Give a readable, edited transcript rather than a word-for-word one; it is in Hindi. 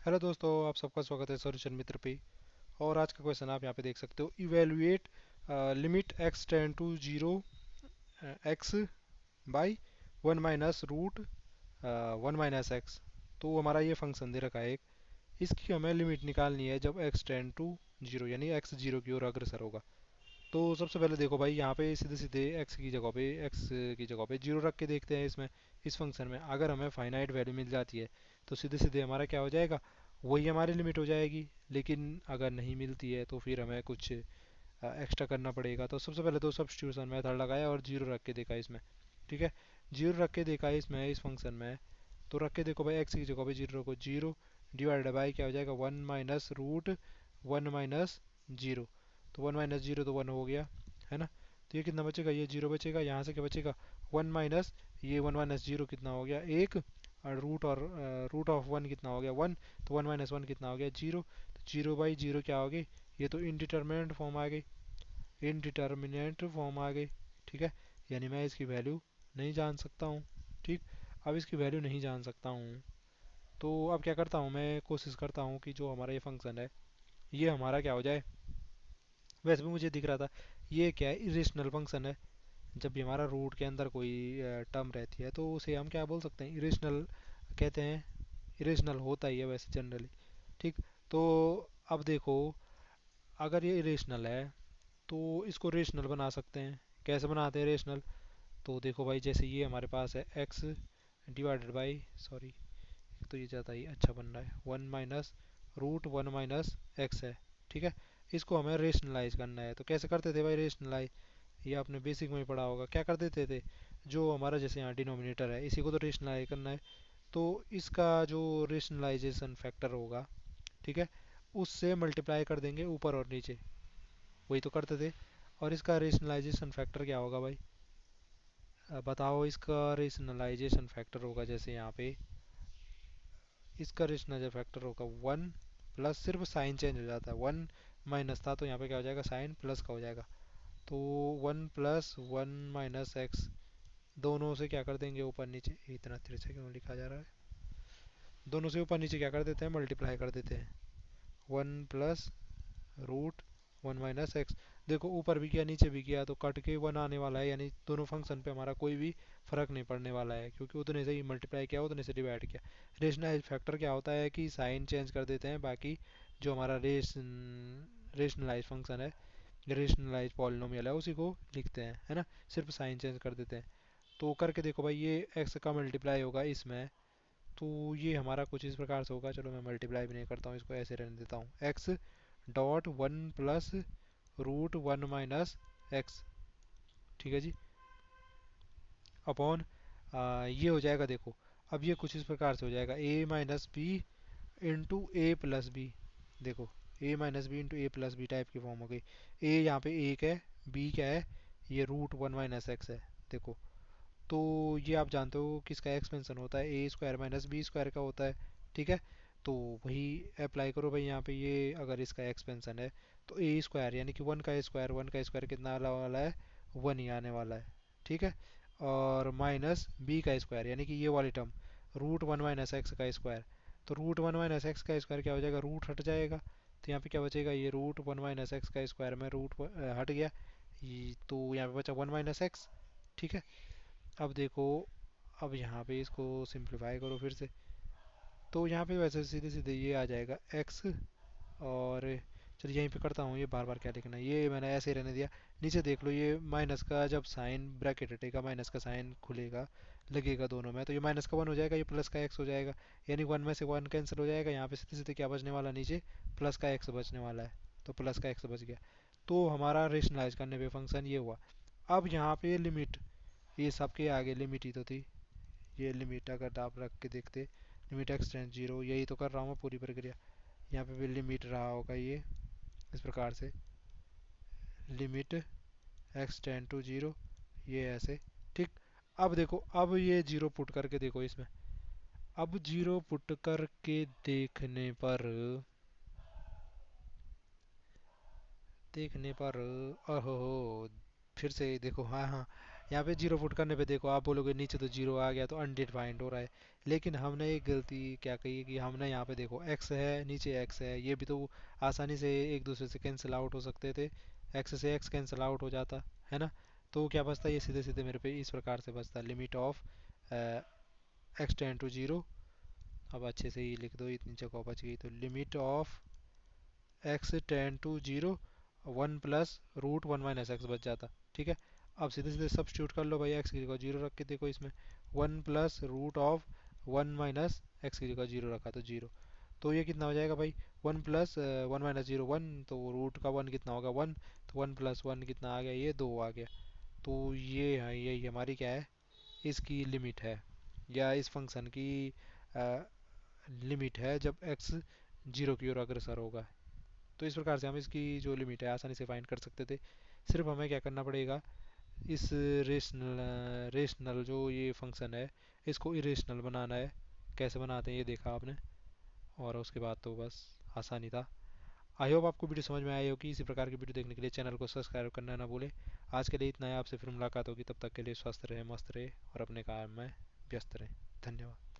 हेलो दोस्तों, आप सबका स्वागत है सॉल्यूशन मित्र पे। और आज का क्वेश्चन आप यहाँ पे देख सकते हो, evaluate limit x tend to zero x by one minus root one minus x. तो हमारा ये फंक्शन दे रखा है एक, इसकी हमें लिमिट निकालनी है जब एक्स टेंड टू जीरो यानी एक्स जीरो की ओर अग्रसर होगा। तो सबसे पहले देखो भाई, यहाँ पे सीधे सीधे एक्स की जगह पे जीरो रख के देखते हैं। इसमें इस फंक्शन में अगर हमें फाइनाइट वैल्यू मिल जाती है तो सीधे सीधे हमारा क्या हो जाएगा, वही हमारी लिमिट हो जाएगी। लेकिन अगर नहीं मिलती है तो फिर हमें कुछ एक्स्ट्रा करना पड़ेगा। तो सबसे पहले तो सब्स्टिट्यूशन मेथड लगाया और जीरो रख के देखा इसमें। ठीक है, जीरो रख के देखा इसमें इस फंक्शन में। तो रख के देखो भाई, एक्स की जगह पे जीरो रखो, जीरो डिवाइडेड बाई क्या हो जाएगा, one minus root one minus zero. तो वन माइनस जीरो तो वन हो गया, है ना। तो ये कितना बचेगा, ये जीरो बचेगा। यहाँ से क्या बचेगा, वन माइनस ये वन माइनस जीरो कितना हो गया, एक। और रूट ऑफ वन कितना हो गया, वन। तो वन माइनस वन कितना हो गया, जीरो। तो जीरो बाई जीरो क्या हो गई, ये तो इनडिटर्मिनेंट फॉर्म आ गई, इनडिटर्मिनेंट फॉर्म आ गई। ठीक है, यानी मैं इसकी वैल्यू नहीं जान सकता हूँ। ठीक, अब इसकी वैल्यू नहीं जान सकता हूँ तो अब क्या करता हूँ, मैं कोशिश करता हूँ कि जो हमारा ये फंक्शन है ये हमारा क्या हो जाए। वैसे भी मुझे दिख रहा था ये क्या है, इरेशनल फंक्शन है। जब भी हमारा रूट के अंदर कोई टर्म रहती है तो उसे हम क्या बोल सकते हैं, इरेशनल कहते हैं। इरेशनल होता ही है वैसे जनरली। ठीक, तो अब देखो, अगर ये इरेशनल है तो इसको रेशनल बना सकते हैं। कैसे बनाते हैं रेशनल, तो देखो भाई, जैसे ये हमारे पास है एक्स डिवाइडेड बाई, सॉरी तो ये ज़्यादा ही अच्छा बन रहा है, one minus root one minus x है। ठीक है, इसको हमें रेशनलाइज करना है। तो कैसे करते थे भाई रेशनलाइज, ये आपने बेसिक में ही पढ़ा होगा। क्या कर देते थे, जो हमारा जैसे यहाँ डिनोमिनेटर है इसी को तो रेशनलाइज करना है। तो इसका जो रेशनलाइजेशन फैक्टर होगा, ठीक है, उससे मल्टीप्लाई कर देंगे ऊपर और नीचे, वही तो करते थे। और इसका रेशनलाइजेशन फैक्टर क्या होगा भाई, बताओ। इसका रेशनलाइजेशन फैक्टर होगा जैसे यहाँ पे, इसका रेशनलाइजेशन फैक्टर होगा वन प्लस, सिर्फ साइन चेंज हो जाता है, वन माइनस था तो यहाँ पे क्या हो जाएगा, साइन प्लस का हो जाएगा। तो one plus one minus x, दोनों से क्या कर देंगे ऊपर नीचे, इतना तेरे से क्यों लिखा जा रहा है, दोनों से ऊपर नीचे क्या कर देते हैं, मल्टीप्लाई कर देते हैं। One plus root one minus x, देखो ऊपर भी किया नीचे भी किया तो कट के वन आने वाला है, यानी दोनों फंक्शन पे हमारा कोई भी फर्क नहीं पड़ने वाला है, क्योंकि उतने से ही मल्टीप्लाई किया उतने से डिवाइड किया। रेशनलाइज फैक्टर क्या होता है कि साइन चेंज कर देते हैं, बाकी जो हमारा रेशनलाइज फंक्शन है, रेशनलाइज पॉलिनोमियल है, उसी को लिखते हैं, है ना। सिर्फ साइन चेंज कर देते हैं। तो करके देखो भाई, ये एक्स का मल्टीप्लाई होगा इसमें, तो ये हमारा कुछ इस प्रकार से होगा। चलो मैं मल्टीप्लाई भी नहीं करता हूँ, इसको ऐसे रहने देता हूँ, x dot one plus root one minus x. ठीक है जी, अपॉन ये हो जाएगा देखो। अब ये कुछ इस प्रकार से हो जाएगा, ए माइनस बी इंटू ए प्लस बी। देखो, ए माइनस बी इंटू ए प्लस बी टाइप की फॉर्म हो गई। ए यहाँ पे एक है, बी क्या है, ये रूट वन माइनस एक्स है। देखो, तो ये आप जानते हो किसका एक्सपेंशन होता है, ए स्क्वायर माइनस बी स्क्वायर का होता है। ठीक है, तो वही अप्लाई करो भाई यहाँ पे। ये अगर इसका एक्सपेंशन है तो ए स्क्वायर यानी कि वन का स्क्वायर कितना आने वाला है, वन ही आने वाला है। ठीक है, और माइनस बी का स्क्वायर यानी कि ये वाली term root one minus x का स्क्वायर। तो रूट वन माइनस एक्स का स्क्वायर क्या हो जाएगा, रूट हट जाएगा। तो यहाँ पे क्या बचेगा, ये रूट वन माइनस एक्स का स्क्वायर में रूट हट गया, तो यहाँ पे बचा वन माइनस एक्स। ठीक है, अब देखो, अब यहाँ पे इसको सिंप्लीफाई करो फिर से। तो यहाँ पे वैसे सीधे सीधे ये आ जाएगा एक्स, और चलिए यहीं पे करता हूँ, ये बार बार क्या लिखना है, ये मैंने ऐसे ही रहने दिया। नीचे देख लो, ये माइनस का जब साइन ब्रैकेट हटेगा, माइनस का साइन खुलेगा, लगेगा दोनों में, तो ये माइनस का वन हो जाएगा, ये प्लस का एक्स हो जाएगा। यानी वन में से वन कैंसिल हो जाएगा, यहाँ पे सीधे सीधे क्या बचने वाला, नीचे प्लस का एक्स बचने वाला है। तो प्लस का एक्स बच गया। तो हमारा रेशनलाइज करने पे फंक्शन ये हुआ। अब यहाँ पे लिमिट, ये सबके आगे लिमिट ही तो थी। ये लिमिट अगर आप रख के देखते, लिमिट एक्स टेंड जीरो, यही तो कर रहा हूँ मैं पूरी प्रक्रिया। यहाँ पे भी लिमिट रहा होगा ये इस प्रकार से, limit x tend to zero, ये ऐसे। ठीक, अब देखो, अब ये जीरो पुट करके देखो इसमें। अब जीरो पुट करके देखने पर, देखने पर, ओहो, फिर से देखो, हाँ हाँ, यहाँ पे जीरो फुट करने पे देखो आप बोलोगे नीचे तो जीरो आ गया तो अनडिफाइंड हो रहा है, लेकिन हमने एक गलती क्या कही है कि हमने यहाँ पे देखो एक्स है नीचे एक्स है, ये भी तो आसानी से एक दूसरे से कैंसिल आउट हो सकते थे, एक्स से एक्स कैंसिल आउट हो जाता है ना। तो क्या बचता है, ये सीधे सीधे मेरे पे इस प्रकार से बचता है, limit of x tend to zero. अब अच्छे से ही लिख दो, इतनी जगह बच गई, तो limit of x tend to zero one plus root one minus x बच जाता। ठीक है, अब सीधे सीधे सब्स्टिट्यूट कर लो भाई, एक्स की जगह जीरो रख के देखो, इसमें one plus root of one minus x की जगह जीरो रखा तो जीरो, तो ये कितना हो जाएगा भाई, one plus one minus zero one, तो रूट का वन कितना होगा वन, तो वन प्लस वन कितना आ गया, ये दो आ गया। तो ये है, यही हमारी क्या है, इसकी लिमिट है, या इस फंक्शन की लिमिट है जब एक्स जीरो की ओर अग्रसर होगा। तो इस प्रकार से हम इसकी जो लिमिट है आसानी से फाइंड कर सकते थे। सिर्फ हमें क्या करना पड़ेगा, इस रेशनल जो ये फंक्शन है इसको इरेशनल बनाना है। कैसे बनाते हैं ये देखा आपने, और उसके बाद तो बस आसानी था। आई होप आपको वीडियो समझ में आई होगी। इसी प्रकार की वीडियो देखने के लिए चैनल को सब्सक्राइब करना ना भूले। आज के लिए इतना है, आपसे फिर मुलाकात होगी, तब तक के लिए स्वस्थ रहे, मस्त रहे और अपने काम में व्यस्त रहे। धन्यवाद।